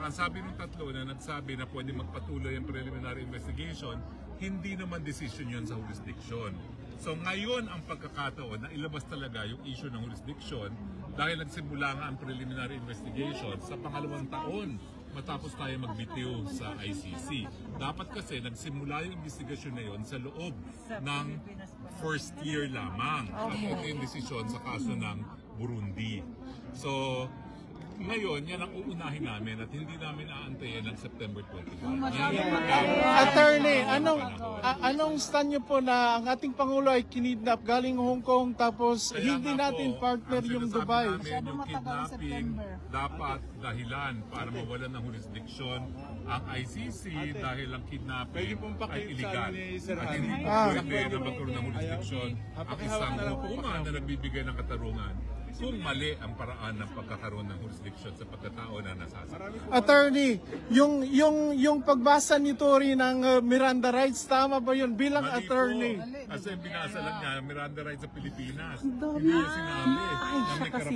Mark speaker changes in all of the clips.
Speaker 1: ang sabi ng tatlo na nagsabi na pwede magpatuloy ang preliminary investigation, hindi naman decision yun sa jurisdiction. So ngayon ang pagkakataon na ilabas talaga yung issue ng jurisdiction dahil nagsimula nga ang preliminary investigation sa pangalawang taon matapos tayo magbitiw sa ICC. Dapat kasi nagsimula yung investigasyon na yun sa loob ng first year lamang. At ito yung desisyon sa kaso ng Burundi. So, ngayon, yan ang uunahin namin at hindi namin aantayin ng September 21.
Speaker 2: Attorney, anong stand nyo po na ang ating Pangulo ay kinidnap galing Hong Kong tapos
Speaker 1: Kaya
Speaker 2: hindi
Speaker 1: nga
Speaker 2: natin
Speaker 1: po,
Speaker 2: partner
Speaker 1: ang
Speaker 2: yung
Speaker 1: sinasabi
Speaker 2: Dubai?
Speaker 1: namin, yung kidnapping dapat dahilan para mawalan ng jurisdiction ang ICC dahil ang kidnapping ay illegal. At hindi pwede na magkaroon ng jurisdiction ang isang hukuman na nagbibigay ng katarungan kung mali ang paraan ng pagkakaroon ng jurisdiction sa pagkatao na nasasaktan.
Speaker 2: Attorney, yung pagbasa ni Tory ng Miranda rights, tama ba yun bilang
Speaker 1: Mali
Speaker 2: attorney?
Speaker 1: Po. Kasi binasa lang niya, Miranda rights sa Pilipinas. Hindi niya sinabi na may karapatan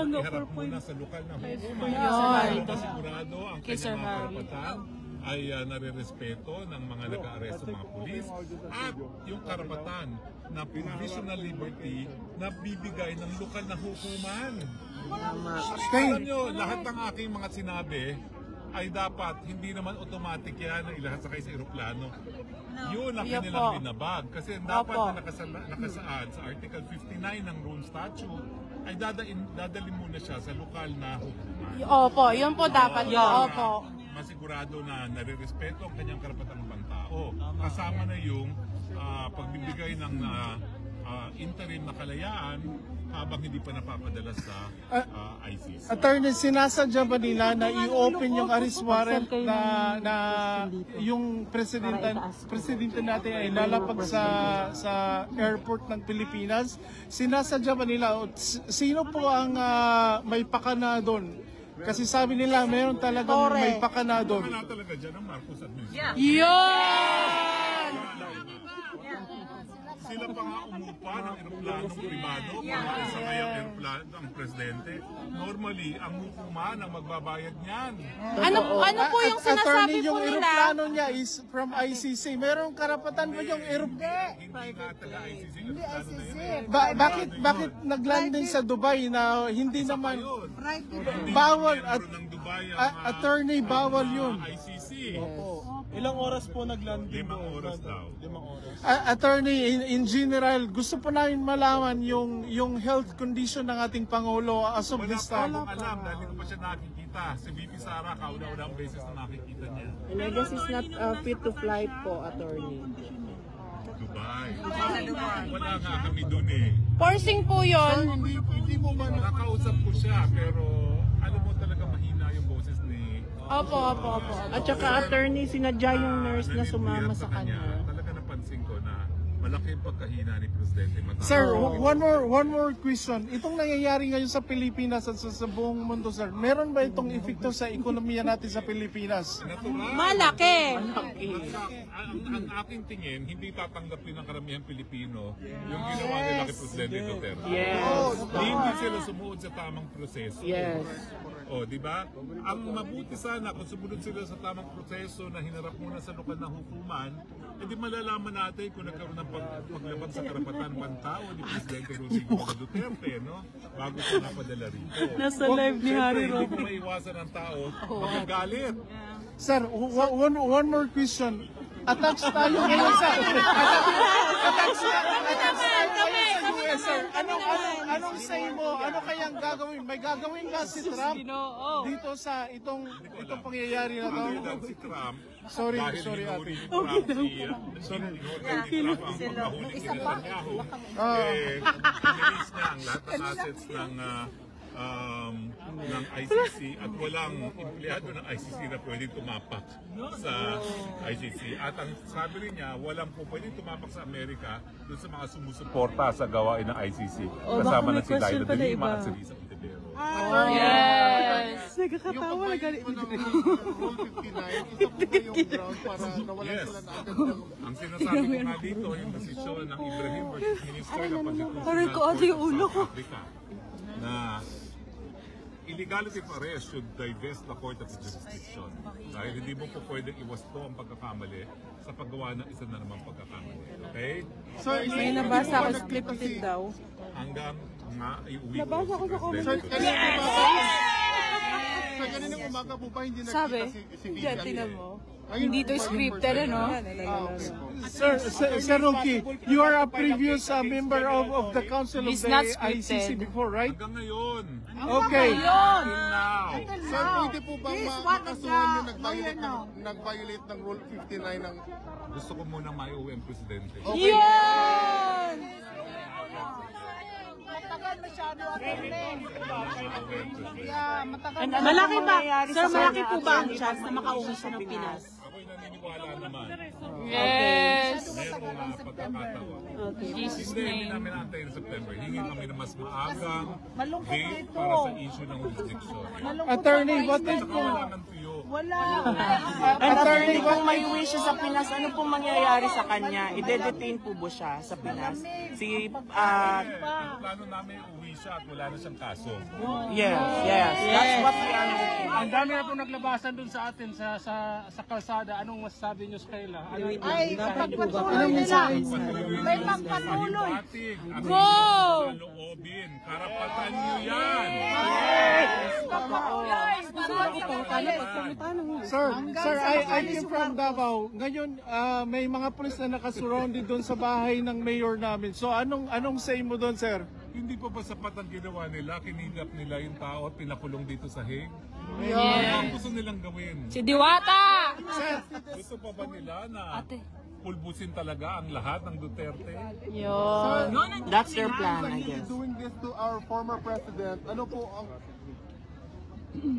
Speaker 1: ng iharap muna sa lokal na hukuman. Pasigurado ang kanyang mga karapatan ay nare-respeto ng mga nag-aaresto mga pulis at yung karapatan na provisional liberty na bibigay ng lokal na hukuman. Alam nyo, lahat ng aking mga sinabi ay dapat hindi naman automatic yan na ilahat sakay sa eroplano. Yun ang kanilang binabag. Kasi dapat na nakasaad sa Article 59 ng Rome Statute ay dadalhin muna siya sa lokal na hukuman.
Speaker 3: Opo, yun po dapat yun. Opo.
Speaker 1: Masigurado na nare-respeto ang kanyang karapatan ng pantao. Kasama na yung pagbibigay ng interim na kalayaan habang hindi pa napapadala sa ICC.
Speaker 2: Attorney, sinasadya ba nila na i-open yung arrest warrant na yung presidente natin ay lalapag sa airport ng Pilipinas? Sinasadya ba nila? Sino po ang may pakana doon? Kasi sabi nila meron talagang may pakana doon.
Speaker 1: Wala talaga dyan ang Marcos administration.
Speaker 3: Yun!
Speaker 1: Sila pa nga umupa ng eroplanong privado para sa ngayong eroplano ang presidente. Normally, ang hukuman ang magbabayad niyan.
Speaker 3: Ano po yung sinasabi
Speaker 2: Attorney,
Speaker 3: po
Speaker 2: yung
Speaker 3: nila?
Speaker 2: eroplano niya is from ICC. Merong karapatan ba yung eroplano?
Speaker 1: Hindi nga taga-ICC yung eroplano na yun eh.
Speaker 2: Bakit naglanding sa Dubai na hindi naman
Speaker 1: Hindi
Speaker 2: bawal
Speaker 1: miyembro ng Dubai ang
Speaker 2: attorney, bawal yun?
Speaker 1: ICC.
Speaker 4: Ilang oras po naglanding?
Speaker 1: 5 oras daw.
Speaker 4: 5 oras.
Speaker 2: Attorney, in general, gusto po namin malaman yung health condition ng ating Pangulo as of
Speaker 1: Wala
Speaker 2: this
Speaker 1: pa
Speaker 2: time.
Speaker 1: akong alam dahil hindi ko pa siya nakikita. Si VP Sara, kauna-unang beses na nakikita niya.
Speaker 5: And I guess he's not fit to fly po, attorney.
Speaker 1: Dubai. Wala nga kami dun eh.
Speaker 3: Forcing po yun.
Speaker 1: Hindi mo man nakausap ko siya pero alam mo talaga mahina yung boses ni
Speaker 3: Opo.
Speaker 5: At saka, attorney, sinadya yung nurse na sumama sa kanya.
Speaker 1: Talaga napansin ko na malaki yung pagkahina ni Presidente Matapos.
Speaker 2: Sir, one more question. Itong nangyayari ngayon sa Pilipinas at sa buong mundo, sir, meron ba itong epekto sa ekonomiya natin sa Pilipinas?
Speaker 1: Natural.
Speaker 3: Malaki.
Speaker 1: Ang aking tingin, hindi tatanggapin ng karamihang Pilipino yung ginawa nila kay Presidente Duterte.
Speaker 5: Yes.
Speaker 1: Hindi sila sumuod sa tamang proseso.
Speaker 5: Yes.
Speaker 1: O, di ba? Ang mabuti sana kung sumunod sila sa tamang proseso na hinarap muna sa lokal na hukuman, edi malalaman natin kung nagkaroon ng paglabag sa karapatan ng tao ni Presidente Rodrigo Duterte, no? Bago siya napadala rito.
Speaker 3: Nasa live ni Harry
Speaker 1: Siyempre, hindi ko maiwasan ng tao magagalit.
Speaker 2: Sir, one more question. Attacks tayo ngayon sa attacks tayo ngayon sa US, sir. Anong say mo? Ano kayang gagawin? May gagawin ba si Trump dito sa itong pangyayari na to?
Speaker 1: Ang si Trump,
Speaker 2: Sorry,
Speaker 1: dahil hinuri ni Trump ang pagkahuli ni Netanyahu, release niya ang lahat ng assets ng ICC at walang empleyado ng ICC na pwedeng tumapak sa ICC. At ang sabi rin niya, walang po pwedeng tumapak sa Amerika doon sa mga sumusuporta sa gawain ng ICC. Kasama na si Laila de Lima at si Risa Ontiveros.
Speaker 3: Yes.
Speaker 5: Nagkakatawa na galit.
Speaker 2: Rule 59, isa po ba yung ground para nawalan
Speaker 1: Yes.
Speaker 2: sila ng agad ng
Speaker 1: Ang sinasabi ko nga dito, yung desisyon ng Ibrahim versus Minister ng Pagkatusin
Speaker 3: Aray ko, ate, yung ulo ko.
Speaker 1: Africa na illegality of arrest should divest the court of its jurisdiction. Dahil hindi mo po pwedeng iwasto ang pagkakamali sa paggawa ng isa na namang pagkakamali. Okay?
Speaker 2: So,
Speaker 3: May nabasa ako scripted daw.
Speaker 1: Hanggang iuwi ko si Presidente.
Speaker 2: So, kaninang umaga po ba hindi
Speaker 3: Sabi,
Speaker 2: nagkita si
Speaker 3: diyan, tingnan mo.
Speaker 2: Ayun,
Speaker 3: Hindi to scripted, ano?
Speaker 2: Sir Rocky, you are a previous member of the Council of
Speaker 3: It's
Speaker 2: the
Speaker 3: not
Speaker 2: ICC
Speaker 3: scripted.
Speaker 2: before, right?
Speaker 1: Hanggang ngayon.
Speaker 2: Okay.
Speaker 1: Till now.
Speaker 6: Sir, pwede po bang makasuhan yung nag-violate ng Rule 59 ng...
Speaker 1: Gusto ko munang maiuwi ang Presidente.
Speaker 3: Yun!
Speaker 6: Matagal masyado ang
Speaker 5: Malaki ba? Sir, malaki po ba ang
Speaker 4: chance na makauwi siya ng Pinas?
Speaker 1: Ako'y naniniwala naman.
Speaker 3: Yes!
Speaker 1: Merong pagkakataon.
Speaker 3: Jesus
Speaker 1: Hindi
Speaker 3: name.
Speaker 1: namin naantay ng September. Hingi kami na mas maagang
Speaker 6: malungkot
Speaker 1: date
Speaker 6: ito.
Speaker 1: para sa issue ng jurisdiction.
Speaker 2: Attorney, what if
Speaker 1: Saka wala ng tuyo.
Speaker 5: Attorney, kung may wish siya sa Pinas, ano pong mangyayari sa kanya? I-detain po ba siya sa Pinas?
Speaker 1: Ang plano namin uwi siya at wala na siyang kaso.
Speaker 5: Yes. That's what we are looking.
Speaker 2: ang dami na po naglabasan dun sa atin sa kalsada. Anong masasabi niyo sa kanila?
Speaker 6: Ay, pagpatuloy nila. May magpatuloy.
Speaker 3: Go!
Speaker 1: Loobin. Karapatan niyo yan.
Speaker 2: Sir, I came from Davao. Ngayon, may mga pulis na nakasurrounded doon sa bahay ng mayor namin. So, anong say mo doon, sir?
Speaker 1: Hindi pa ba sapat ang ginawa nila? Kinidnap nila yung tao at pinakulong dito sa Hague?
Speaker 3: Yeah.
Speaker 1: Ano ang gusto nilang gawin?
Speaker 3: Si Diwata!
Speaker 1: Gusto pa ba nila na pulbusin talaga ang lahat ng Duterte?
Speaker 3: Yun.
Speaker 5: That's their plan, I guess.
Speaker 6: Doing this to our former president, ano po ang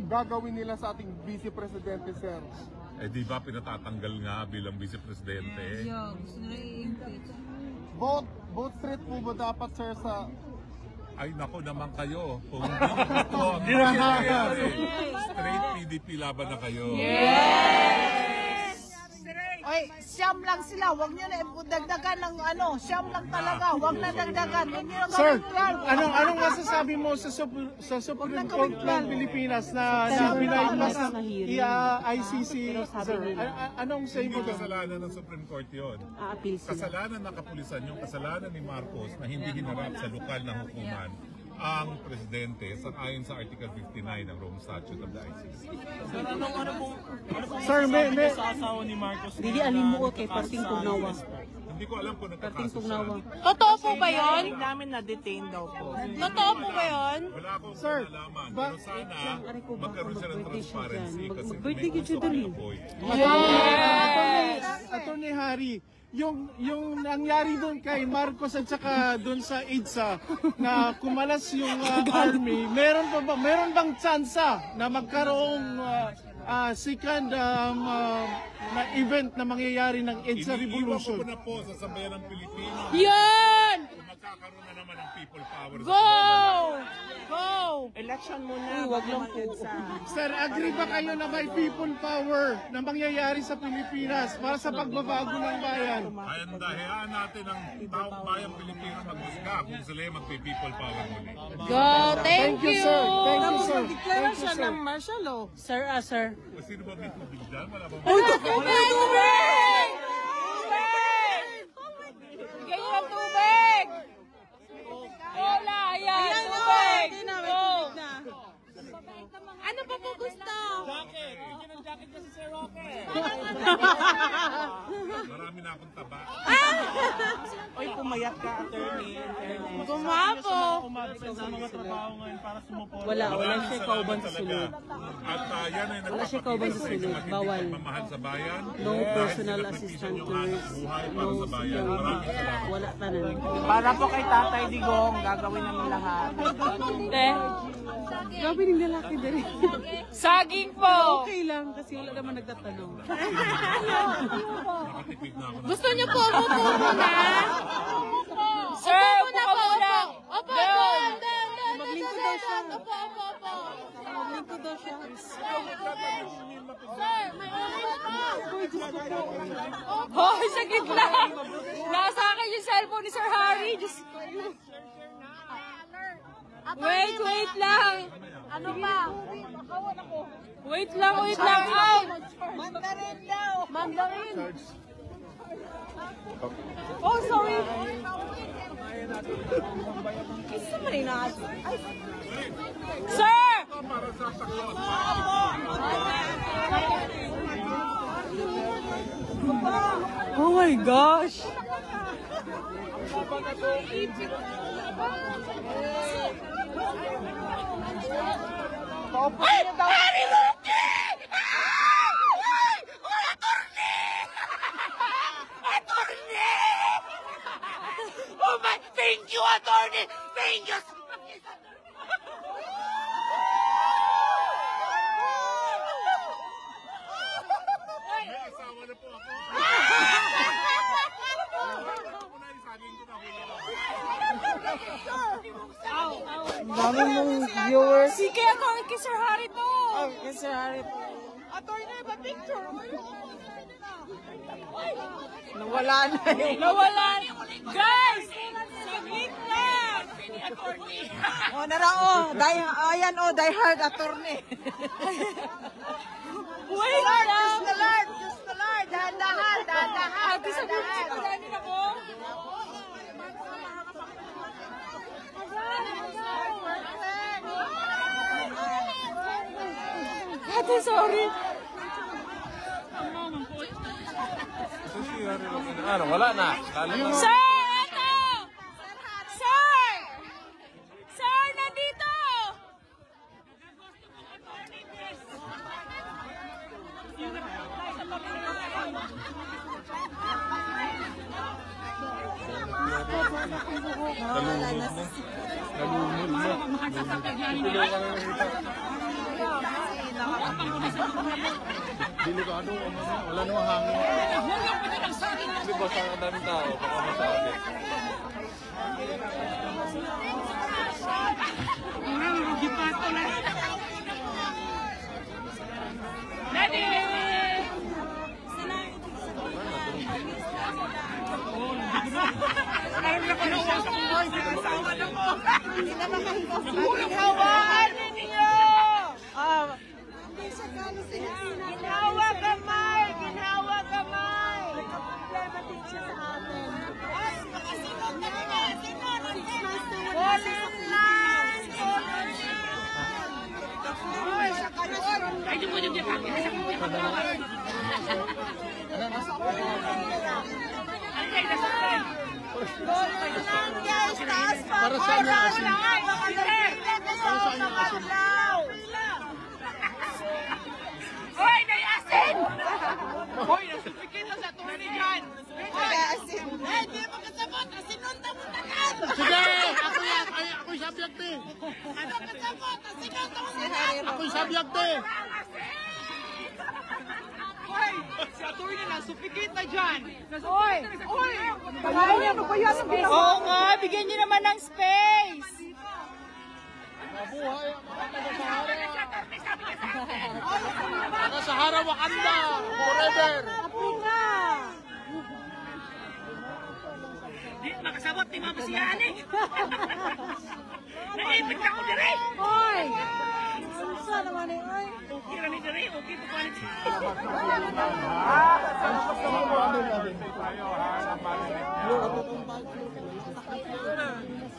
Speaker 6: gagawin nila sa ating vice presidente, sir?
Speaker 1: Eh di ba pinatatanggal nga bilang vice presidente?
Speaker 6: Vote straight po ba dapat, sir, sa...
Speaker 1: Ay nako naman kayo. Kung hindi ito ang nangyayari, straight PDP laban na kayo.
Speaker 6: Ay, siyam lang sila. Huwag nyo na dagdagan ng ano. Siyam lang talaga. Huwag na dagdagan. Hindi nyo
Speaker 2: Sir,
Speaker 6: gawin yan.
Speaker 2: anong masasabi mo sa Supreme Court ng Pilipinas na binaypas ng ICC, sir? Anong say mo
Speaker 1: Hindi
Speaker 2: doon?
Speaker 1: kasalanan ng Supreme Court yun. Kasalanan ng kapulisan yung kasalanan ni Marcos na hindi hinarap sa lokal na hukuman ang presidente ayon sa Article 59 ng Rome Statute of the ICC.
Speaker 2: Sir, may
Speaker 4: Sa asawa ni Marcos.
Speaker 5: Dili alimuot kay parting tugnawa.
Speaker 1: Hindi ko alam kung nagkakaso siya.
Speaker 3: Totoo po ba yun?
Speaker 5: Hindi namin na-detain daw po.
Speaker 3: Totoo po ba yun?
Speaker 1: Wala akong kinalaman. Pero sana magkaroon siya ng transparency kasi may gusto kami apoy.
Speaker 2: Attorney Harry, yung nangyari doon kay Marcos at saka doon sa EDSA na kumalas yung army, meron bang tsansa na magkaroong second na event na mangyayari ng EDSA
Speaker 1: Iniiwan
Speaker 2: Revolution?
Speaker 1: ko na po sa sambayan ng Pilipinas.
Speaker 3: Yun!
Speaker 1: Magkakaroon na naman ng people power.
Speaker 3: Go! Go!
Speaker 5: Election muna. Wag lang po.
Speaker 2: Sir, agree ba kayo na may people power na mangyayari sa Pilipinas para sa pagbabago ng bayan?
Speaker 1: Ay, hayaan natin ang taong bayang Pilipino maghusga kung sila yung magpi-people power muli.
Speaker 3: Go! Thank you!
Speaker 2: Sir. Thank you, sir.
Speaker 5: Deklara siya ng martial law.
Speaker 3: Sir, sir.
Speaker 1: O, sino ba may tubig dyan? Wala ba?
Speaker 3: Tubig! Tubig! Bigay niyo ng tubig! Wala, ayan, tubig! Go! Ano pa po gusto?
Speaker 1: Marami na akong taba.
Speaker 5: Oy, pumayat ka, attorney.
Speaker 3: Gumapo!
Speaker 4: Umabsent sa mga trabaho ngayon para sumuport.
Speaker 5: Wala
Speaker 1: Maraming
Speaker 5: siya
Speaker 1: salamat
Speaker 5: kauban sa
Speaker 1: talaga.
Speaker 5: sulod.
Speaker 1: At yan ay
Speaker 5: Wala siya kauban sa
Speaker 1: nagpapakita
Speaker 5: sulod.
Speaker 1: sa
Speaker 5: Bawal.
Speaker 1: pagmamahal sa bayan.
Speaker 5: No
Speaker 1: Dahil
Speaker 5: personal
Speaker 1: sinakripisyo
Speaker 5: assistant
Speaker 1: yung
Speaker 5: to
Speaker 1: hanap buhay para sa bayan. Maraming salamat.
Speaker 5: Wala tanan. Para po kay Tatay Digong, gagawin namin lahat.
Speaker 3: Te,
Speaker 5: Gawin ng lalaki dali.
Speaker 3: saging po!
Speaker 5: Okay lang kasi wala naman nagtatanong.
Speaker 1: Nakatipid na ako ng
Speaker 3: Gusto niyo po, upo muna? Sir, upo muna! Opo, opo!
Speaker 5: Maglingkod daw siya.
Speaker 3: Opo, opo, opo!
Speaker 5: Maglingkod daw siya.
Speaker 3: Sir, may ulit pa! Hoy, saglit lang! Nasa akin yung cellphone ni Sir Harry. Diyos ko. Wait lang! Ano ba? Wait lang, out!
Speaker 6: Mandarin daw.
Speaker 3: Mandarin. Oh, sorry. Sir!
Speaker 1: Para sa saklo.
Speaker 3: Oh my gosh!
Speaker 7: Oh my, thank you, attorney! Thank you!
Speaker 1: May asawa na po ako. Ako na isagin ko na huli.
Speaker 5: Dami mong viewers.
Speaker 3: Sige ako, kay Sir Harry to!
Speaker 5: Sir Harry.
Speaker 6: Attorney, ba picture?
Speaker 5: Nawala na eh.
Speaker 3: Nawalan! Guys! Saglit lang!
Speaker 6: O, narao. Ayan o, die hard attorney.
Speaker 3: Wait lang!
Speaker 6: Diyos na Lord, Diyos na Lord. Dahan-dahan, dahan-dahan.
Speaker 3: Ate, saglit lang. Paganin ako. Ate, sorry.
Speaker 1: Ano, wala na.
Speaker 3: Sir! Ito! Sir! Sir, nandito!
Speaker 2: Delikado, wala namang hangin.
Speaker 1: Hindi ba sa daming tao? Baka masabi.
Speaker 6: Ginhawaan ninyo! Ginhawa kamay! Ginhawa kamay! Ulit lang! Ulit lang guys! Taas pa!
Speaker 2: Para saan yung asin?
Speaker 7: Hoy, naiasin!
Speaker 6: Hoy, nasupikin na sa attorney dyan! Hoy, asin! Eh, di mo kasabot! Asinunta mo tanan!
Speaker 2: Sige! Ako'y subject eh!
Speaker 6: Ano kasabot? Asinunta mo tanan!
Speaker 2: Ako'y subject eh!
Speaker 6: Hoy! Si attorney na, supikit na dyan! Hoy! Hoy! Ano ba yan ang ginawa?
Speaker 3: Oo nga, bigyan niyo naman ng space!
Speaker 2: Mabuhay ang mga taga-Sahara Wakanda! Forever!
Speaker 7: Di makasabot, di mabasiyan eh! Naipit ako dire!
Speaker 6: Hoy! Susa naman eh, hoy!
Speaker 7: Okay rami dire, okay pa palit.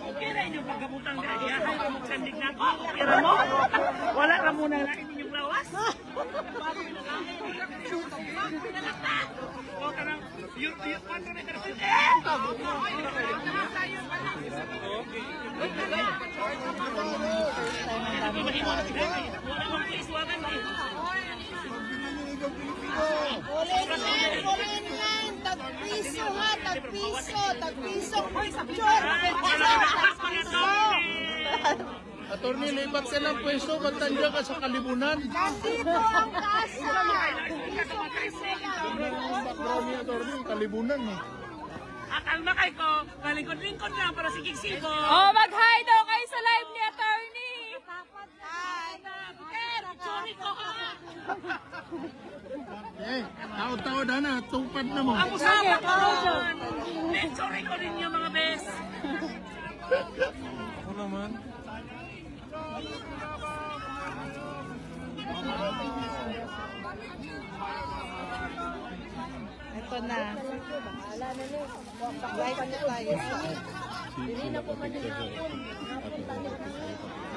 Speaker 7: Okay na inyong pagkabutan kaya, hay mo magsandig na ako, pira mo. Wala ka muna na inyong lawas. O kanang, yung kwanto na karapit eh!
Speaker 6: Ulin lang! Tag-piso ha! Tag-piso! Tag-piso! Picture!
Speaker 2: Attorney, lipat silang pwesto, magtandya ka sa kalibunan.
Speaker 6: Nandito ang kasa!
Speaker 2: Background ni attorney, kalibunan eh.
Speaker 7: Akalma kay ko, kalingkod-lingkod lang para sigig sibo.
Speaker 3: Oh, mag-hi daw kayo sa live ni attorney!
Speaker 7: Sorry ko ha!
Speaker 2: Eh, taod-taod na, tupad na mo.
Speaker 7: Ang usapan ko doon! Sorry ko ninyo mga bes!
Speaker 1: Ano naman?
Speaker 6: Ito na. Live na tayo.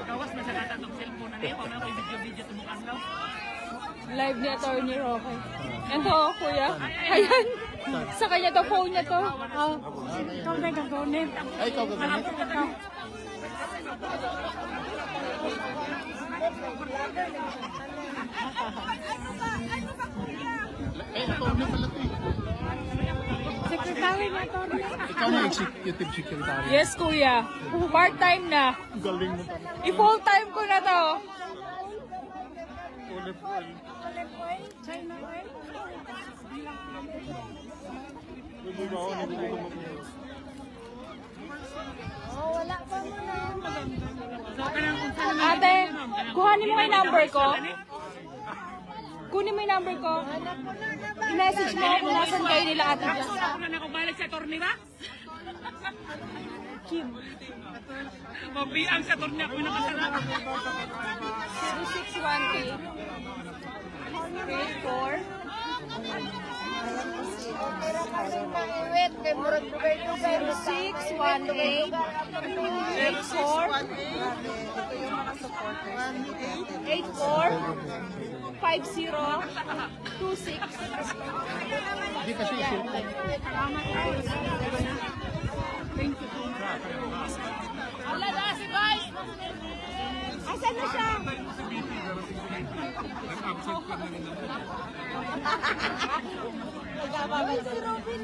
Speaker 7: Kawas na sa katang cellphone na niya. Kung ako video-video tumukan daw.
Speaker 3: Live ni Attorney Roque. Ito, kuya. Ayan. Sa kanya to, phone niya to.
Speaker 5: Ikaw na gagawin.
Speaker 2: Ay, ikaw gagawin. Eh, attorney pala ito eh.
Speaker 5: Secretary na to.
Speaker 2: Ikaw na executive secretary.
Speaker 3: Yes, kuya. Part-time na.
Speaker 2: Galing mo pala.
Speaker 3: I-full-time ko na to. Ate, kuhanin mo yung number ko. Kunin mo yung number ko. I-message mo kung nasan kayo nila ate dyan.
Speaker 7: Ako na nakabalik sa attorney ba?
Speaker 3: Kim.
Speaker 7: Mabiang sa attorney ako yung nakasarap.
Speaker 3: 0618-84-5026.
Speaker 2: Hindi kasi isulta.
Speaker 3: Wala na si guys! Asan na siya?
Speaker 1: Nag-absent ka na rin naman.
Speaker 3: Nagkababay si Robin.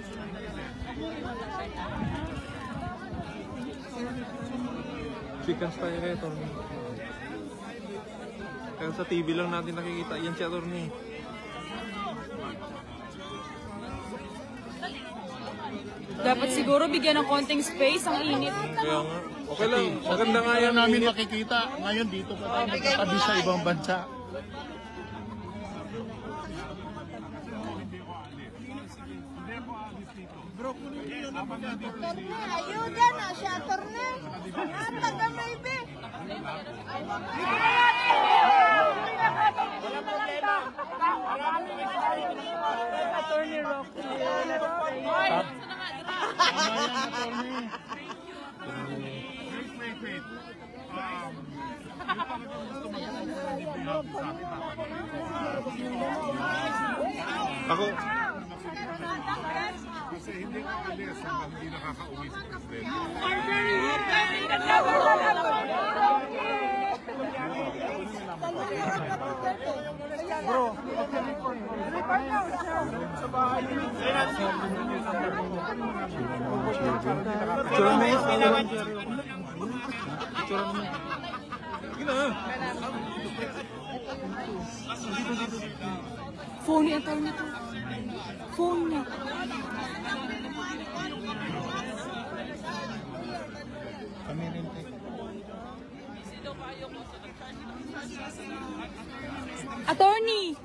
Speaker 8: Chickens tayo kay Atty. Kaya sa TV lang natin nakikita yan si Atty.
Speaker 3: Dapat siguro bigyan ng konting space, ang init.
Speaker 8: Kaya nga. Okay lang. Maganda nga yan.
Speaker 2: namin makikita. Ngayon dito pa tayo nagkatabi sa ibang bansa.
Speaker 6: Ayuda na siya, Torne. Taga maybe.
Speaker 5: Attorney Roque.
Speaker 1: Wait. Yung gusto
Speaker 8: Ako.
Speaker 1: kasi hindi ko alis hanggang hindi nakaka-uwi si Presidente.
Speaker 2: Bro,
Speaker 8: Picture mo. Picture mo. Sige na.
Speaker 3: Phone niya, Atty. to. Phone niya.
Speaker 2: kami rin tayo.
Speaker 3: Attorney!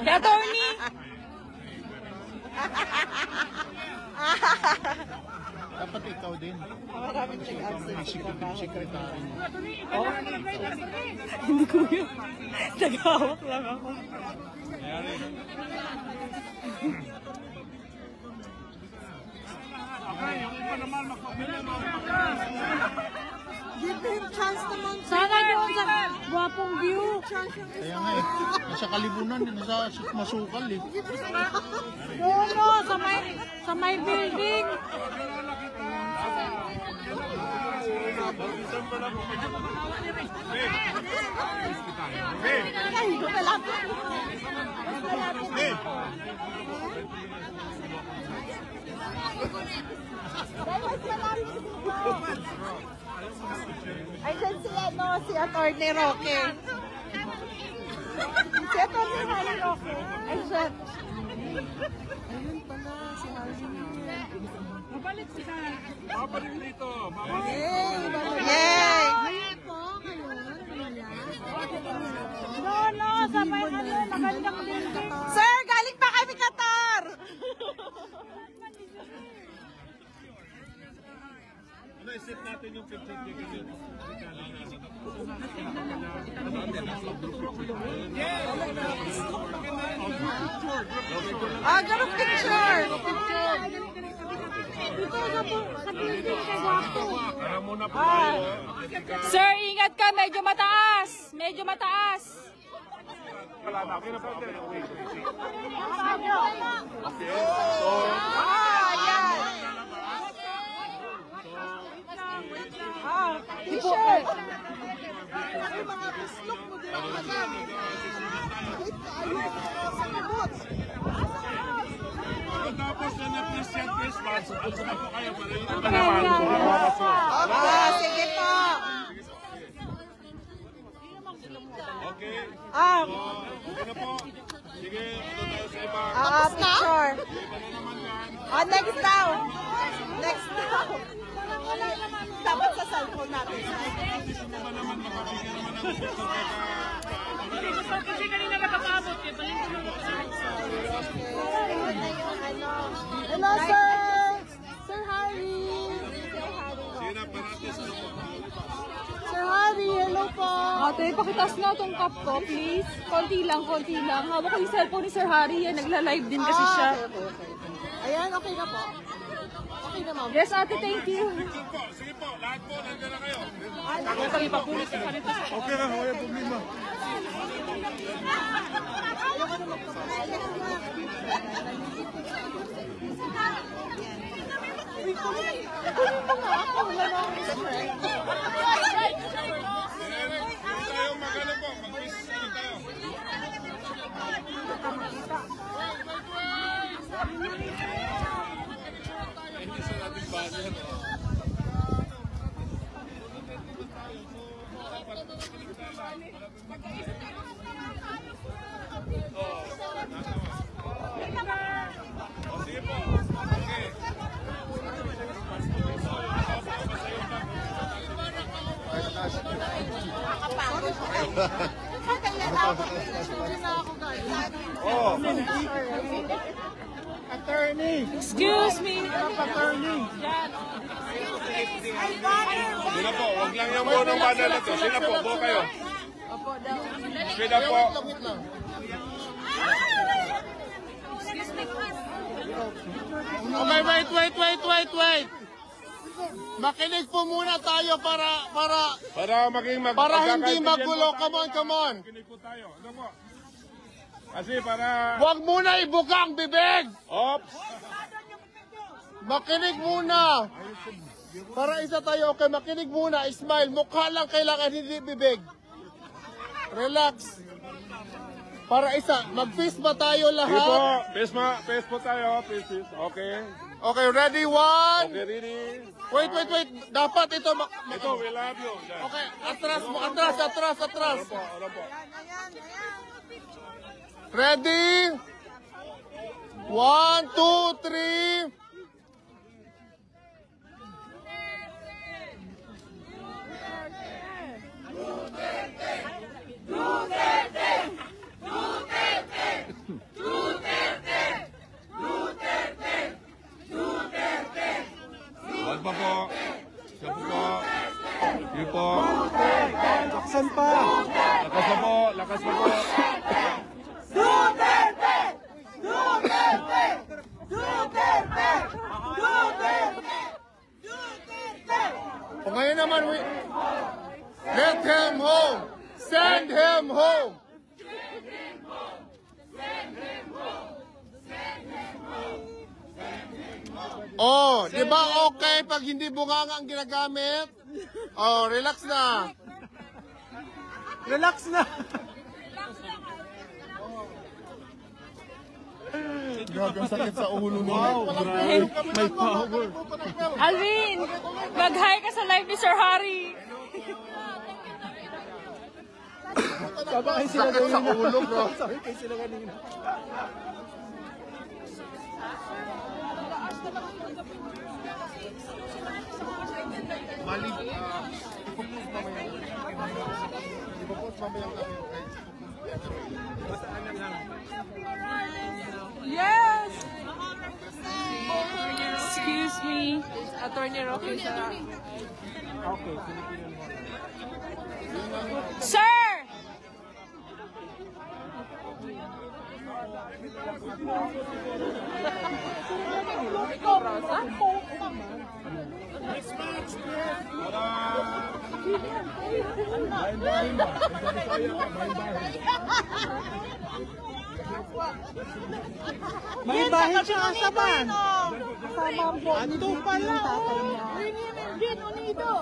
Speaker 3: Attorney!
Speaker 2: Dapat ikaw din. Kasi ikaw na executive secretary.
Speaker 3: Hindi ko yun. Nagawak lang ako.
Speaker 6: Give him chance naman.
Speaker 5: Sana doon sa guwapong view.
Speaker 2: Kaya nga eh. Nasa kalibunan, nasa masukal eh.
Speaker 5: No, sa may building.
Speaker 6: Ayun si si Attorney Roque. Si Attorney Roque. Ay, siya.
Speaker 1: Babalik dito.
Speaker 6: Yay!
Speaker 5: No, sa may magandang building.
Speaker 6: Sir, galing pa kami Qatar!
Speaker 1: Ano, iset natin yung picture niya kasi.
Speaker 6: Ganun picture!
Speaker 1: Para muna po tayo.
Speaker 3: Sir, ingat ka. Medyo mataas. Medyo mataas.
Speaker 6: T-shirt!
Speaker 1: Tapos na na-appreciate Christmas, supos na po kayo para yun.
Speaker 6: Sige po!
Speaker 1: Okay? Okay na po. Sige, ano tayo sa iba?
Speaker 6: Picture!
Speaker 1: Iba na naman yan.
Speaker 6: Next daw! Next daw! Dapat sa cellphone natin.
Speaker 1: Iba naman, makabigyan naman ng picture kaya
Speaker 7: Kasi kanina nakapabot eh. Balik ko lang.
Speaker 6: Hello, sir! Sir Harry!
Speaker 1: sige na, parates na po.
Speaker 6: Sir Harry, hello po!
Speaker 3: Ate, pakitas na itong cup ko, please. Konti lang, konti lang. Hawak ko yung cellphone ni Sir Harry. Yan, nagla-live din kasi siya.
Speaker 6: Ayan, okay na po. Okay na, ma'am.
Speaker 3: Yes, ate, thank you.
Speaker 1: Picture po, sige po, lahat po, nandiyan na kayo.
Speaker 2: Okay lang, wala problema.
Speaker 1: Hindi tayo magano po, mag-business naman tayo. Hindi sa natin bago. Sige po. Okay.
Speaker 2: Attorney!
Speaker 3: Excuse me.
Speaker 2: Attorney!
Speaker 1: Sila po, wag lang yung bonong banal na to. Sila po, buo kayo. Sila po.
Speaker 2: Okay, wait. Makinig po muna tayo para hindi magulo. Come on.
Speaker 1: Kinig po tayo. Ano po? Kasi para...
Speaker 2: Huwag muna ibuka ang bibig.
Speaker 1: Ops!
Speaker 2: Makinig muna. Para isa tayo, okay, makinig muna. Smile. Mukha lang kailangan, hindi bibig. Relax. Para isa, mag-fist ba tayo
Speaker 1: Sige po.
Speaker 2: lahat?
Speaker 1: Face po tayo. Face. Okay.
Speaker 2: Okay, ready? One.
Speaker 1: Okay, ready?
Speaker 2: Wait. Dapat ito.
Speaker 1: Ito, we love you.
Speaker 2: Okay, atras.
Speaker 1: Ano po?
Speaker 2: Ready? 1, 2, 3.
Speaker 1: Wag pa po. Siya po. Sige po.
Speaker 2: Laksan pa.
Speaker 1: Lakas pa po.
Speaker 2: O ngayon naman, let him home. Send him home. Oh, di ba okay pag hindi bunganga ang ginagamit? Oh, relax na. Relax na. Grabe, ang sakit sa ulo nila. Wow, may power.
Speaker 3: Alvin, mag-hi ka sa live ni Sir Harry.
Speaker 2: Sakit sa ulo, bro. Sakit sila kanina. Mali, ipopost mamaya. Ipopost mamaya namin.
Speaker 3: Yes. Excuse me. Attorney Roque sa...
Speaker 2: Okay, Pilipinas mo.
Speaker 3: Sir!
Speaker 5: May bahay siya kasaban.
Speaker 6: Ito pala. Din, unido.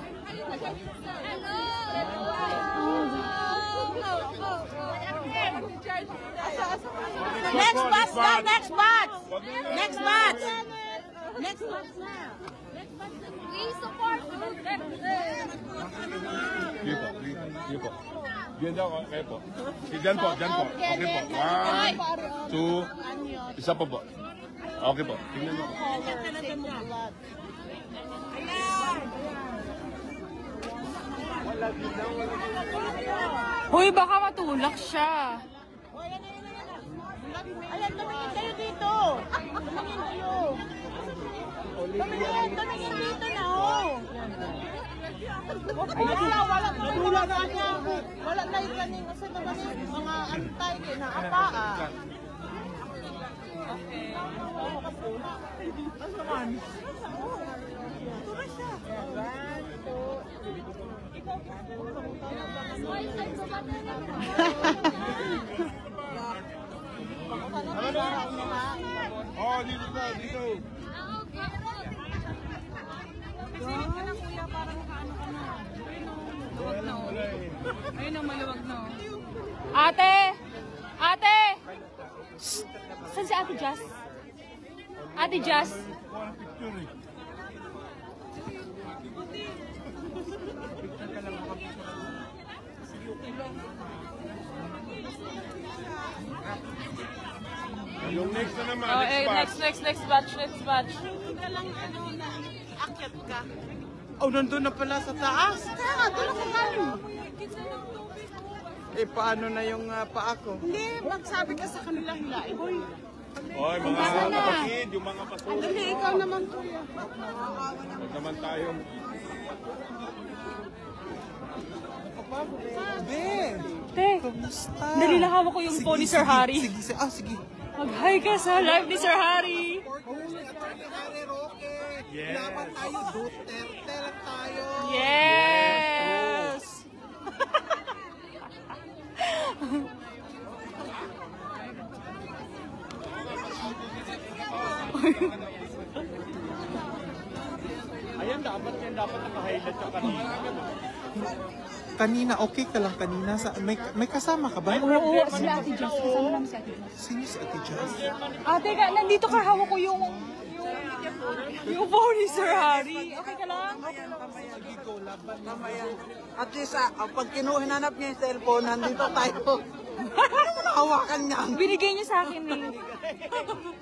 Speaker 6: Next batch na, next batch. Next batch. Next batch na. We support
Speaker 8: Sige po, sige po. Diyan daw, kayo po. Diyan po, diyan po. Okay po. 1, 2, isa pa po. Okay po. Tingnan mo.
Speaker 3: Hoy, baka matulak siya.
Speaker 6: Ayan, tumingin kayo dito. Tumingin kayo. Tumingin dito na, oh. Wala na yung kanin kasi naman yung mga antay, kinaapaa.
Speaker 8: Oh, dito na, dito.
Speaker 3: Ayun ang maluwag na. Ate! Ate! Shh! Saan si Ate Jazz? Ate Jazz?
Speaker 8: Yung next na naman,
Speaker 3: Oh,
Speaker 8: next batch.
Speaker 3: next batch.
Speaker 6: Akyat ka.
Speaker 5: Oh, nandun na pala sa taas.
Speaker 6: Kaya nga, doon ako galing.
Speaker 5: Eh, paano na yung paa ko?
Speaker 6: Hindi, magsabi ka sa kanilang hilain. Hoy,
Speaker 8: Oy, mga kapatid, yung mga pasuko.
Speaker 6: dali, ikaw naman, kuya.
Speaker 8: Huwag naman tayo.
Speaker 3: Te, dali lang hawak ko yung phone ni Sir Harry.
Speaker 5: Sige.
Speaker 3: Mag-hi ka sa live ni Sir Harry.
Speaker 8: Yes.
Speaker 5: Tayo, Duterte lang tayo.
Speaker 3: Yes!
Speaker 2: Ayan, dapat naka-highlight ka kanina.
Speaker 5: Kanina, okay ka lang kanina. May kasama ka ba?
Speaker 3: Oo, si Ate Jazz. Kasama namin si Ate Jazz.
Speaker 5: Sino si Ate Jazz?
Speaker 3: Ate, nandito ka. Hawak ko yung phone ni Sir Harry. Okay ka lang?
Speaker 5: At least, pag hinanap niya yung cellphone, nandito tayo. Hawakan niya.
Speaker 3: Binigay niya sa akin eh.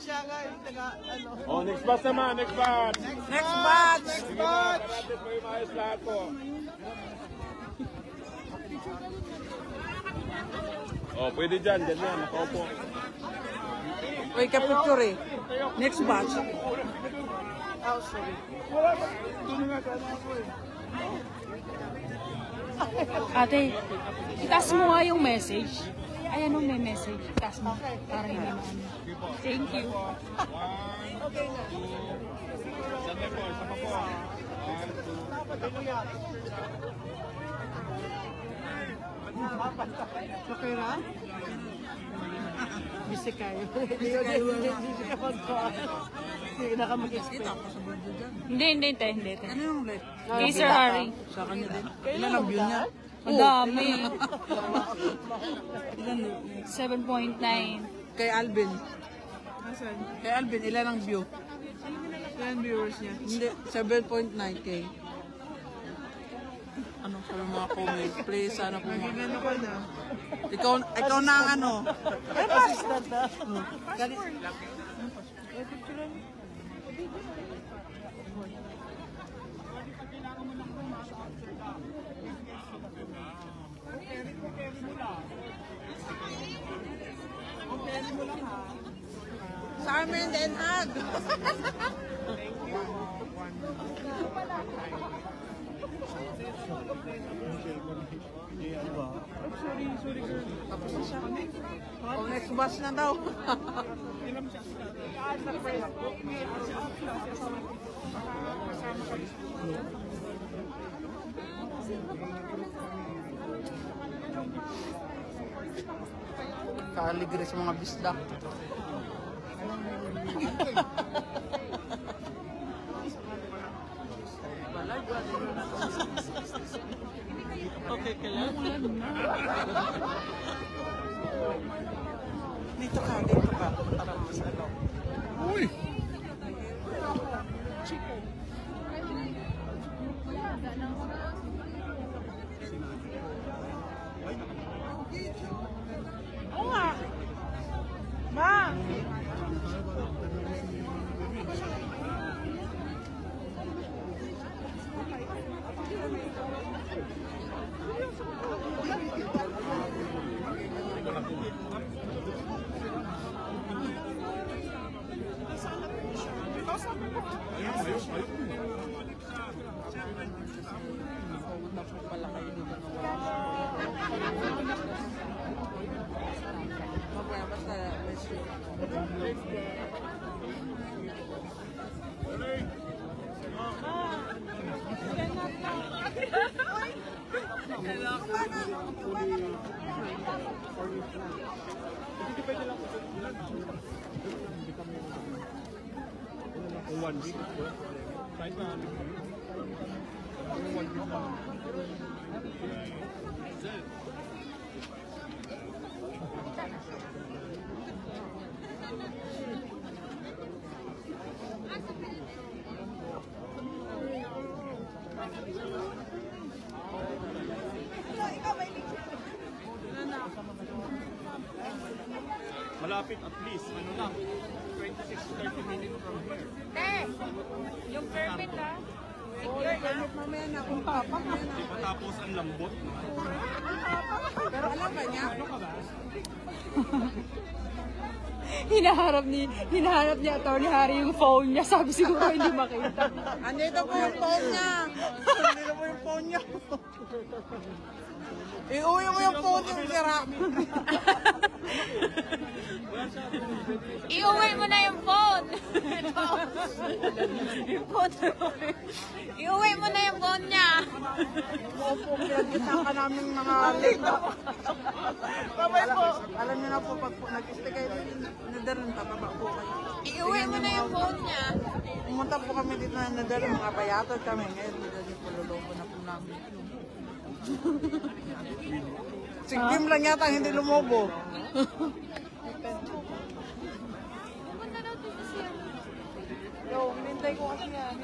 Speaker 5: Siya nga yung
Speaker 8: Oh, next batch naman, next batch.
Speaker 5: Next batch!
Speaker 8: Natin po yung maayos lahat po. Oh, pwede dyan yan, nakaupo.
Speaker 5: Uy, kapicture eh. Next batch.
Speaker 3: Ate, itaas mo nga yung message. Ayan o, may message. Itaas mo. Para hindi mo ano. Thank you.
Speaker 8: Sandali po, isa pa po. 1, 2.
Speaker 5: Okay na? Busy kayo. Busy ka hindi na ka mag-expect.
Speaker 3: Hindi, te.
Speaker 5: Ano yung rate?
Speaker 3: Kay Sir Harry.
Speaker 5: Sa kanya din. Ilan ang view niya?
Speaker 3: Ang dami.
Speaker 5: Ilan?
Speaker 3: 7.9.
Speaker 5: Kay Alvin. Kay Alvin, ilan ang view? Ilan viewers niya? Hindi, 7.9k. Ano sa mga comments? Please, sana po ikaw na ang ano. Assistant na. Sa amin, Den Haag. O, next batch na daw. Kaligre sa mga bisdak.
Speaker 4: Okay ka lang?
Speaker 5: Dito ka. Para mas ano.
Speaker 8: Uy!
Speaker 6: Oo nga. Ma!
Speaker 5: Mamaya basta let's see.
Speaker 8: One week. Kahit na 1 week lang. Malapit at least, ano lang, 26 to 30 minutes from here.
Speaker 3: Yung permit ah.
Speaker 5: Mamaya na kung papa.
Speaker 8: Di ba tapos ang lambot?
Speaker 5: Pero alam ba niya?
Speaker 3: Hinaharap ni Atty. Harry yung phone niya. Sabi siguro hindi makita.
Speaker 5: Andito po yung phone niya. Andito po yung phone niya. Iuwi mo yung phone yung sira.
Speaker 3: Iuwi mo na yung phone. Yung phone. Iuwi mo na yung phone niya.
Speaker 5: Opo, pinag-isang ka namin mga lito. Babay po. Alam niyo na po, pag nag-stay kayo din, nadaran pa, baba po kayo.
Speaker 3: Iuwi mo na yung phone niya.
Speaker 5: Pumunta po kami dito na nadaran, mga bayatod kami. Ngayon, nadaran po, luloko na po namin. Si Kim lang yata hindi lumobo. Yo, hinintay ko kasi yan.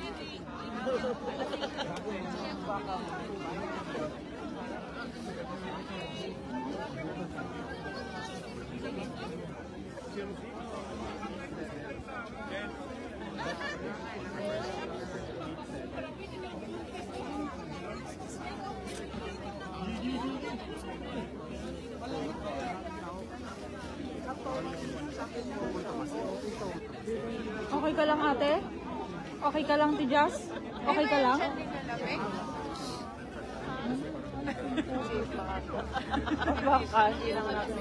Speaker 3: Okay ka lang ate? Okay ka lang Tijas? Okay ka lang? Baka, hindi lang natin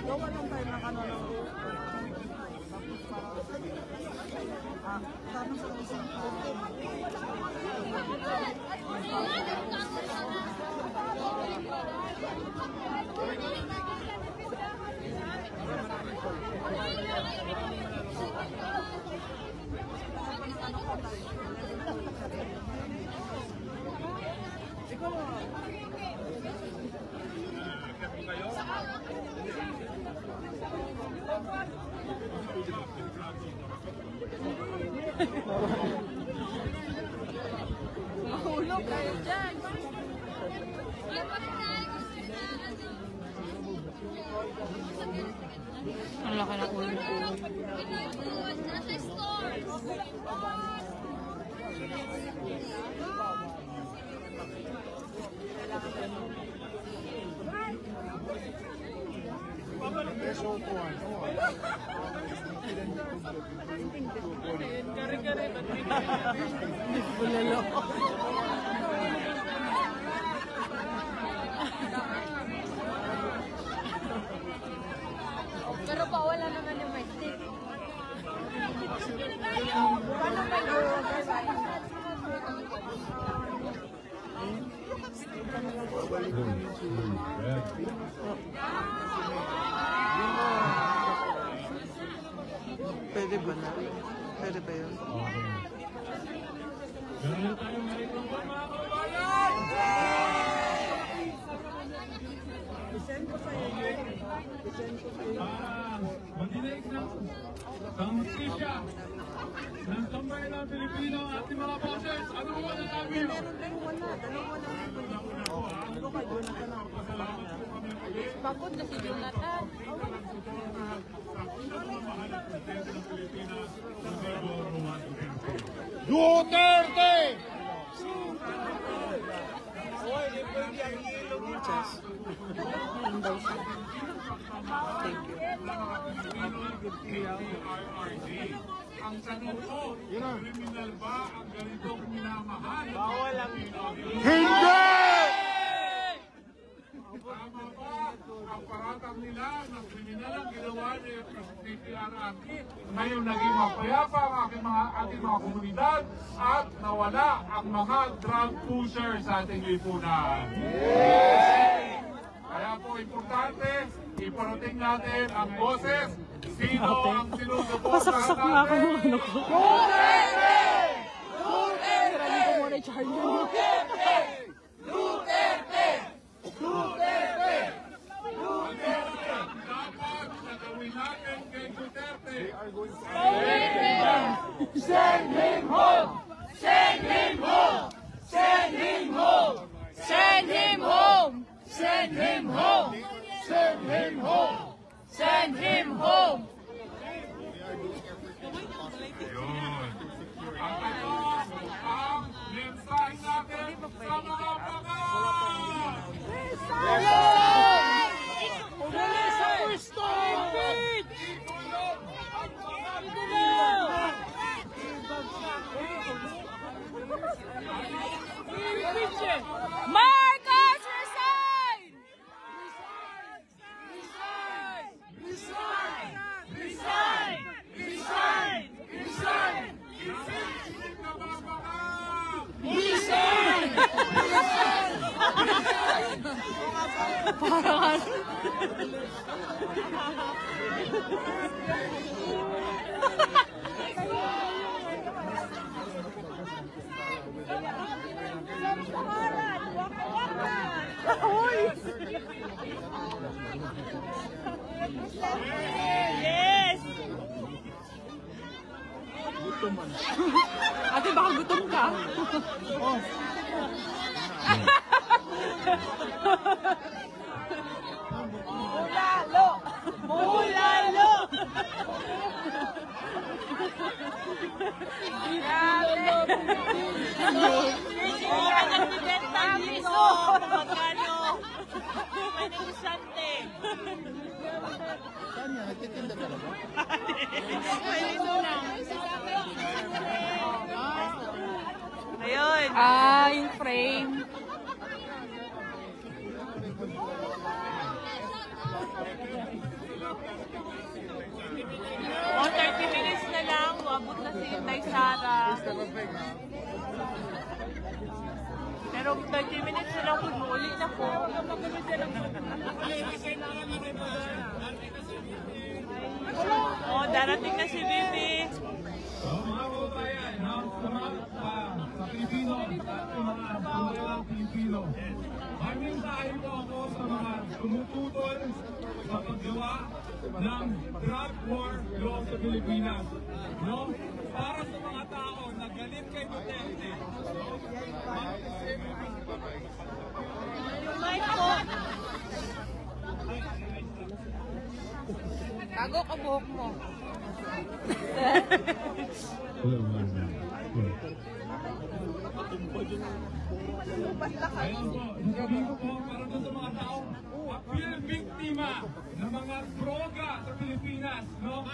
Speaker 5: Gawa lang tayo ng ano lang. Sana sa isang
Speaker 3: Mahulog kayo dyan. Ang laki ng ulo. Pero wala naman yung may stick.
Speaker 5: Pwede ba na? Pwede ba yun?
Speaker 1: Mag-dinig ng Pangkisya ng Sambayan ng Pilipino at ating mga boses. Ano ba na namin?
Speaker 3: Pagod na si Jonathan.
Speaker 2: Duterte!
Speaker 1: Ang tanong ko, criminal ba ang ganitong minamahal? Bawal ang
Speaker 2: Hindi!
Speaker 1: Tama ba ang paratang nila na kriminal ang ginawa ni PRRT? Ngayon naging mapayapa ang ating mga komunidad at nawala ang mga drug pushers sa ating lipunan. Kaya po importante, iparating natin ang boses. Sino ang sinusuporta natin?
Speaker 3: Duterte! Duterte! Ko muna Charlie.
Speaker 1: Dapat na gawin natin kay Duterte.
Speaker 3: Send him home! Send him home! Send him home! Send him home! Send him home! Send him home! Send him home!
Speaker 1: Yun. Ang tanong, ang mensahe natin sa mga baka!
Speaker 3: Marcos, resign! Resign! Resign! Resign! Resign! Parang
Speaker 7: Yes!
Speaker 3: ate, baka gutom ka.
Speaker 7: Bulalo! Bulalo! Ang nagbibenta dito! Magkano? May negosante.
Speaker 2: Saan yan? Nagtitinda talaga?
Speaker 7: Ayun.
Speaker 3: Yung frame.
Speaker 7: O, 30 minutes na lang. Abot na si Inday Sara. Pero 30 minutes na lang. Uli na po. O, darating na si Bibi.
Speaker 1: So, mga kababayan, sa Pilipino, sa ating mga pambayang Pilipino, may mensahe po ako sa mga tumututol sa paggawa ng drug war law sa Pilipinas. No? Para sa mga tao na galit kay Duterte.
Speaker 7: May po.
Speaker 3: Tago ka buhok mo.
Speaker 1: Ayun po, sabi ko po, para doon sa mga tao, biktima ng mga droga sa Pilipinas, no?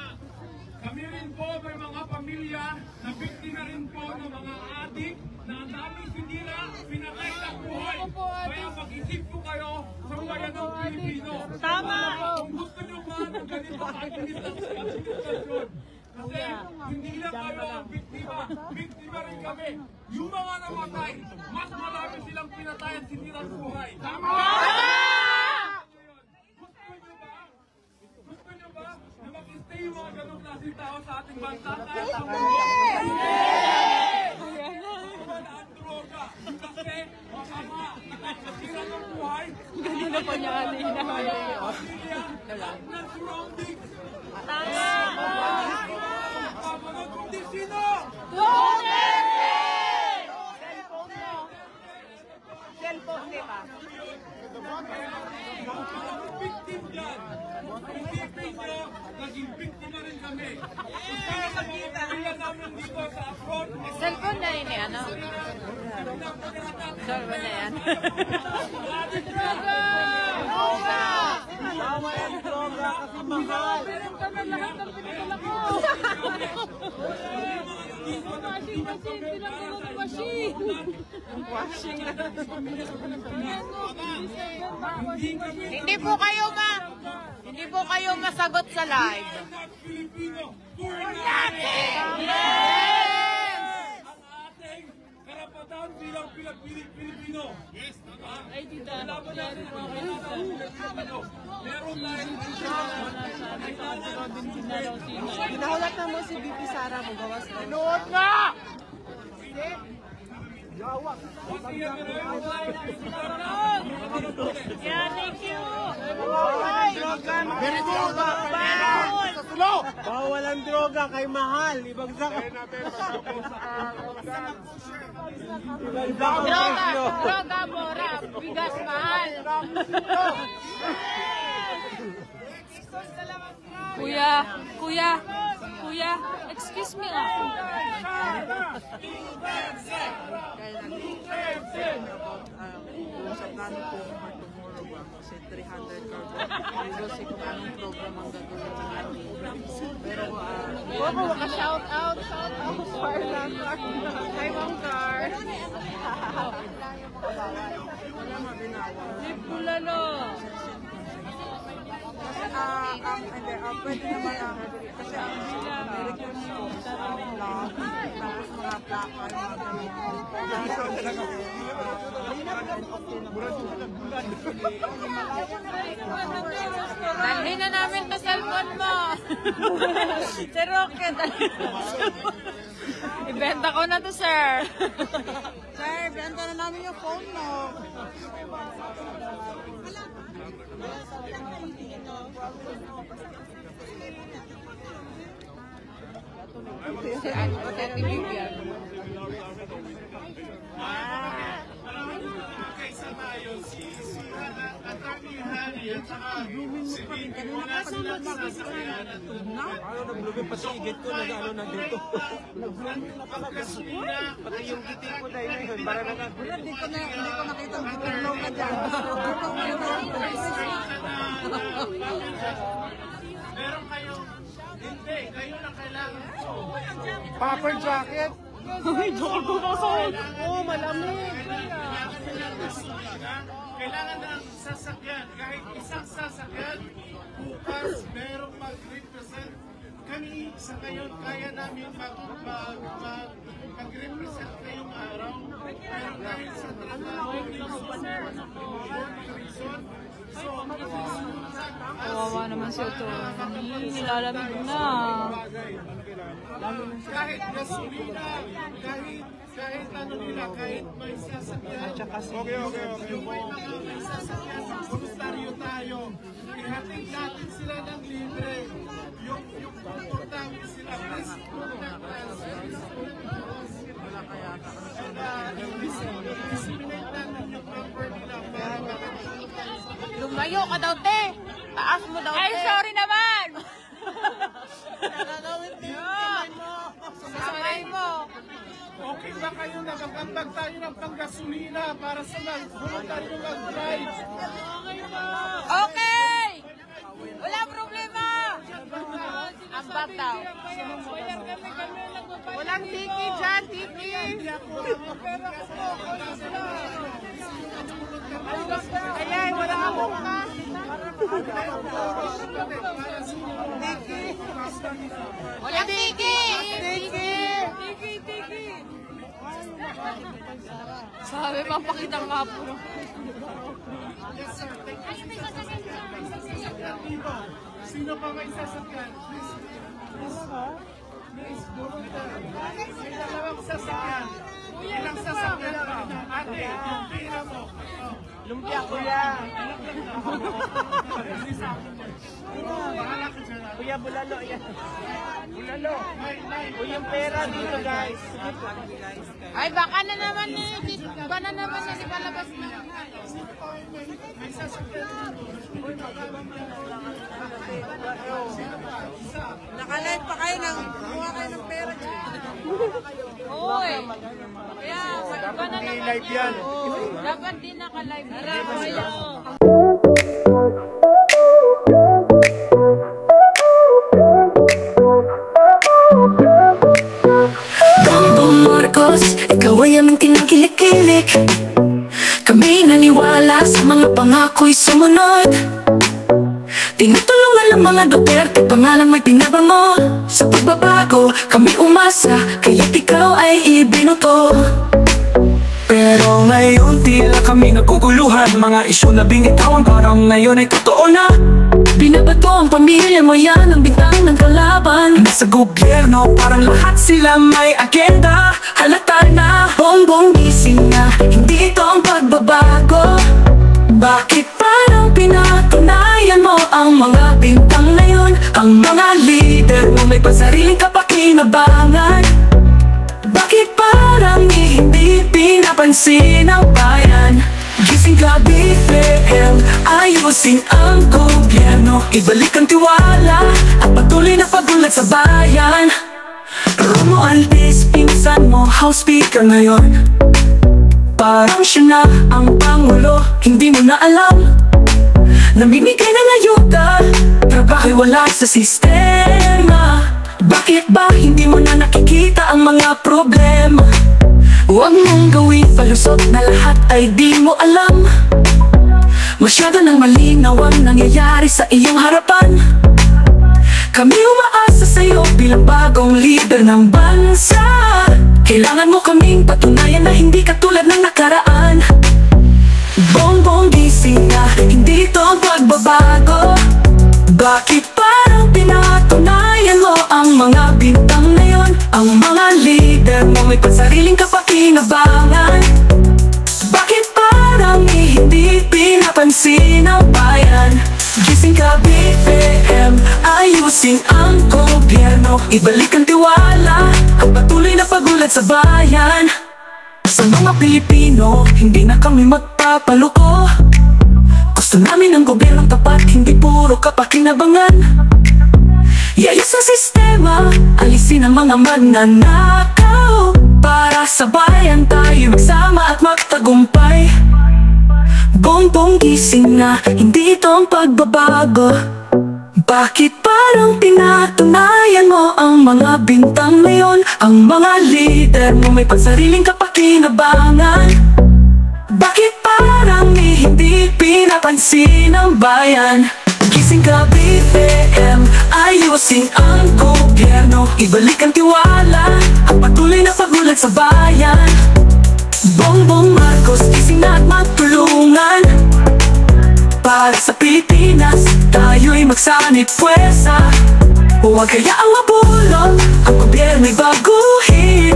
Speaker 1: Kami rin po, may mga pamilya na biktima rin po ng mga adik na ang daming sinira, pinakay ng buhay. Kaya mag-isip po kayo sa bayan ng Pilipino. Tama! Kung gusto nyo ba ng ganito administrasyon, kasi hindi lang kayo ang biktima rin kami. Yung mga namatay, mas marami silang pinatayan sinira ng buhay. Tama! Gusto nyo ba na mag-stay yung mga ganong klaseng tao sa ating bansa? Wala ang droga. Kasi masama. Nasira ng buhay.
Speaker 3: Ganun na po niya kanina.
Speaker 1: Pamilya at ng surrounding.
Speaker 3: Tama!
Speaker 1: Pamunod kundi sino?
Speaker 3: Duterte!
Speaker 5: Cellphone, di ba?
Speaker 1: Mga victim dyan. Isipin nyo, naging biktima rin kami. Kaya sa mga pamilya namin dito sa abroad,
Speaker 3: Cellphone na yun eh, ano? Cellphone na yan.
Speaker 5: Bawal ang droga kasi mahal.
Speaker 3: Meron ka na lahat ng pinagdala ko. Washing machine, pinagdala machine.
Speaker 5: Washing na.
Speaker 6: Hindi po kayo masagot sa live.
Speaker 1: ating karapatan bilang Pilipino. Yes, tama. Ay, tita. Laban natin ang karapatan bilang Pilipino. Meron tayong
Speaker 5: Pinahulat na mo si BP Sara mo gawas na.
Speaker 6: Nood na!
Speaker 3: Yeah, thank you.
Speaker 5: Bawal ang droga kay mahal. Ibagsak.
Speaker 6: Droga, mura, bigas, mahal.
Speaker 3: Kuya, excuse me ah.
Speaker 5: Usap namin po for tomorrow ba kasi 300 cards. Pero si kung anong program ang gagawin natin. Pero
Speaker 6: Shout out. Hi, Ma'am Car.
Speaker 5: wala mabinawa.
Speaker 3: Pulalo.
Speaker 5: Pwede naman kasi ang request ko sa lahat, tapos mga plaka,
Speaker 3: Dalhin na namin to cellphone mo. Si Rocket. Ibenta ko na to, sir.
Speaker 5: Sir, benta na namin yung phone mo.
Speaker 3: Si Ate Vivian.
Speaker 2: Attorney Harry at saka si Vicky, wala silang sasakyan at tugnaw.
Speaker 4: Naglubin pa sa igit ko, nag-ano na dito.
Speaker 2: Ang gasolina,
Speaker 4: Pati yung giti ko dahil ngayon, para
Speaker 5: Hindi ko nakita ang gitulong ka dyan.
Speaker 2: meron kayong, hindi, kayo na kailangan. Popper jacket?
Speaker 5: Malamig.
Speaker 2: Kailangan ng sasakyan, kahit isang sasakyan, bukas merong mag-represent. Kami sa ngayon, kaya namin mag-represent ngayong araw. Pero dahil sa trabaho, so,
Speaker 3: Kawawa naman si Tony. Nilalamig na.
Speaker 2: kahit gasolina, kahit ano nila, kahit may sasakyan. Okay. May sasakyan, voluntaryo tayo. Ihatid natin sila ng libre. Yung importante sila, please protect us. Disseminate natin yung number nila para
Speaker 6: Lumayo ka daw, te. Taas mo daw, te.
Speaker 3: Ay, sorry naman!
Speaker 5: Gagawin din mo.
Speaker 6: Sabay mo.
Speaker 2: Okay ba kayo na mag-ambag tayo ng panggasolina para sa voluntaryo mag-drive?
Speaker 3: Okay! Wala problema! Ambag daw.
Speaker 6: Walang tiki dyan, tiki. Ay, wala akong cash.
Speaker 3: Walang tiki! Sabi, papakita nga po.
Speaker 2: Sino pa may sasakyan? Please, may dalawang sasakyan. Ilang sasakyan pa? Ate, yung pera mo.
Speaker 4: Lumpia, kuya. Kuya, bulalo. Ayan. Bulalo. O yung pera dito, guys.
Speaker 3: Ay, baka na naman ni palabas na.
Speaker 5: Nakalive pa kayo ng kumuha kayo ng pera.
Speaker 3: Uy! Kaya, iba na naman
Speaker 4: live yan.
Speaker 3: Dapat din naka-live. Kayo.
Speaker 9: Bongbong Marcos, ikaw ay aming kinakilik-kilik. Kami naniwala sa mga pangako'y sumunod. Tinutulungan ng mga Duterte, pangalan may pinabango. Sa pagbabago, kami umasa, kaya't ikaw ay ibinuto. Pero ngayon tila kami naguguluhan. Mga isyu na binitawan, parang ngayon ay totoo na. Binabato ang pamilya mo, yan ang bintang ng kalaban. Nasa gobyerno, parang lahat sila may agenda. Halata na, bongbong gising na, hindi ito ang pagbabago. Bakit parang pinatunayan mo ang mga bintang na yun? Ang mga leader mo may pasariling kapakinabangan. Bakit parang hindi pinapansin ang bayan? Gising ka BPM, ayusin ang gobyerno. Ibalik ang tiwala at patuloy na pagulat sa bayan. Romo Altis, pinsan mo, House Speaker ngayon. Parang siya na ang Pangulo, hindi mo na alam. Namimigay ng ayuda, trabaho'y wala sa sistema. Bakit ba hindi mo na nakikita ang mga problema? Huwag mong gawin palusot na lahat ay di mo alam. Masyado nang malinaw ang nangyayari sa iyong harapan. Kami umaasa sa'yo bilang bagong leader ng bansa. Kailangan mo kaming patunayan na hindi katulad ng nakaraan. Bongbong gising na, hindi ito ang pagbabago. Bakit parang pinatunayan mo ang mga bintang na yun? Ang mga leader mo may pansariling kapakinabangan. Bakit parang hindi pinapansin ang bayan? Gising ka BPM, ayusin ang gobyerno. Ibalik ang tiwala at patuloy na pagulat sa bayan. Sa mga Pilipino, hindi na kami magpapaluko. Gusto namin ang gobyernong tapat, hindi puro kapakinabangan. Iayos ang sistema, alisin ang mga magnanakaw. Para sa bayan tayo magsama at magtagumpay. Bongbong gising na, hindi ito ang pagbabago. Bakit parang pinatunayan mo ang mga bintang na yun? Ang mga leader mo may pansariling kapakinabangan. Bakit parang hindi pinapansin ang bayan? Gising ka BPM, ayusin ang gobyerno. Ibalik ang tiwala at patuloy na pagulat sa bayan. Bongbong Marcos, gising na at magtulungan. Para sa Pilipinas, tayo'y magsanib pwersa. Huwag kayaang mabulot, ang gobyerno'y baguhin.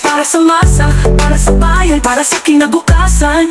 Speaker 9: Para sa masa, para sa bayan, para sa kinabukasan.